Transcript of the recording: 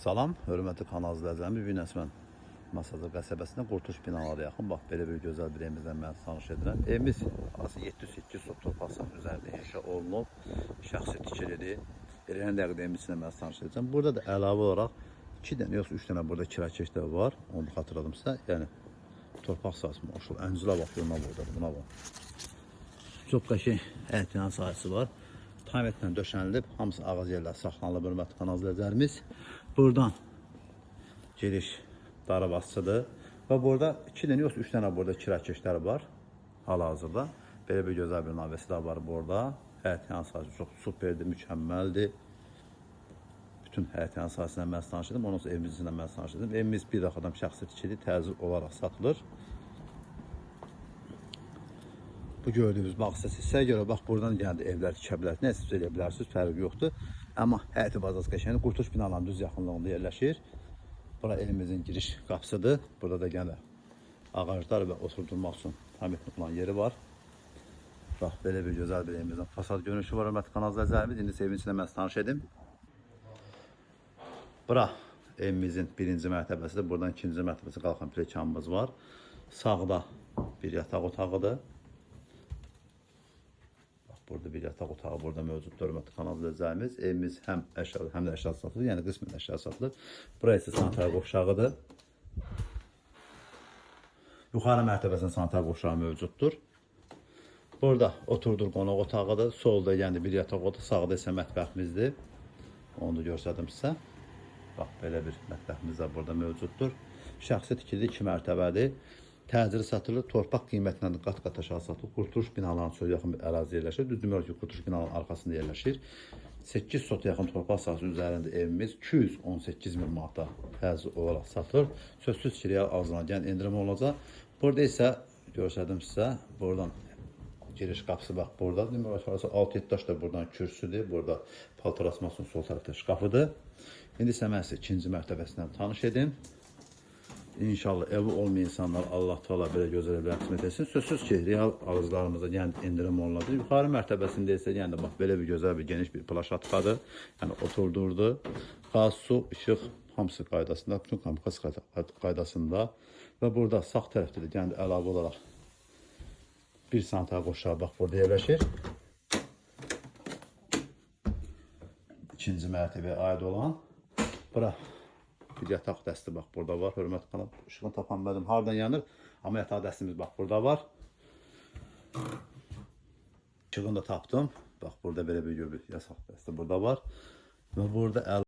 Salam, hörmətli kanal izləyicilərimiz. Bir gün mən Masazır qəsəbəsində Qurtuluş binalara yaxın. Bax, belə bir gözəl bir evimizdən mən tanış edirəm. Evimiz 708 sot torpaq sahəsinin üzərində inşa olunub. Şəxsi tikilidir. Eləyən dəqiqədə evimiz içində mən tanış edəcəm. Burada da əlavə olaraq 2 dənə, yoxsa 3 dənə burada kira keçdə var. Onu xatırladım sizə. Yəni, torpaq sahəsi maşallah. Əncülə bax, yoluna burada, buna bax. Çox qəşəng əyətyan sahəsi var. Tamətlə döşənilib, hamısı ağac yerlər saxlanılıb, hörmətli kanal izləyicilərimiz. Buradan giriş darabasıdır və burada 2 dənə yoxsa 3 dənə burada kira keçləri var hal-hazırda. Belə bir gözəl bir navəsi də var burada. Həyətyan sahəsi çox superdir, mükəmməldir. Bütün həyətyan sahəsindən mən tanış edim, ondan sonra evimiz içindən mən tanış edim. Evimiz bir daxadan şəxsi tikili, təzyiq olaraq satılır. Bu gördüyünüz bağ hissəyə görə bax buradan gəldi evlər tikə bilərsiniz, nə istəsə eləyə bilərsiniz, fərqi yoxdur. Amma həyəti bazası qəşəngdir, Qurtuluş binalarının düz yaxınlığında yerləşir. Bura elimizin giriş qapısıdır. Burada da gələ ağaclar və oturdurmaq üçün tamətli olan yeri var. Bax belə bir gözəl bir evimizin fasad görünüşü var, hörmətli kanal izləyicilərimiz. İndi evin içində mən tanış edim. Bura evimizin birinci mərtəbəsidir. Buradan ikinci mərtəbəsi qalxan pilləkənimiz var. Sağda bir yataq otağıdır. Burada bir yataq otağı burada mövcuddur, hörmətli kanal izləyicilərimiz. Evimiz həm əşya, həm də əşya satılır, yəni qismən əşya satılır. Burası isə sanitar qovşağıdır. Yuxarı mərtəbəsində sanitar qovşağı mövcuddur. Burada oturdur qonaq otağıdır. Solda yəni bir yataq otağı, sağda isə mətbəximizdir. Onu da göstərdim sizə. Bax belə bir mətbəximiz də burada mövcuddur. Şəxsi tikili 2 mərtəbədir. Təcili satılır, torpaq qiymətindən qat-qat aşağı satılır. Qurtuluş binalarının çox yaxın bir ərazi yerləşir. Düzdür, ki, Qurtuluş binalarının arxasında yerləşir. 8 sot yaxın torpaq sahəsinin üzərində evimiz 218 min manata təcili olaraq satılır. Sözsüz ki, real arzulanan yəni endirim olacaq. Burada isə göstərdim sizə, buradan giriş qapısı bax burada. Demək olar 6-7 daş da buradan kürsüdür. Burada paltar asmasının sol tərəfdə şkafıdır. İndi isə mən sizə ikinci mərtəbəsindən tanış edim. İnşallah evi olmayan insanlar Allah Teala belə gözəl evlər qismət etsin. Sözsüz ki, real arzlarımızda yəni endirim olunacaq. Yuxarı mərtəbəsində isə yəni bax belə bir gözəl bir geniş bir plaşatkadır. Yəni oturdurdu. Qaz, su, işıq hamısı qaydasında, bütün kommunikasiya qaydasında və burada sağ tərəfdə də yəni əlavə olaraq bir sanitar qoşağı bax burada yerləşir. İkinci mərtəbəyə aid olan bura bir yataq dəsti bax burada var. Hörmətli kanal, işığını tapan mənim hardan yanır? Amma yataq dəstimiz bax burada var. İşığını da tapdım. Bax burada belə bir yataq dəsti burada var. Və burada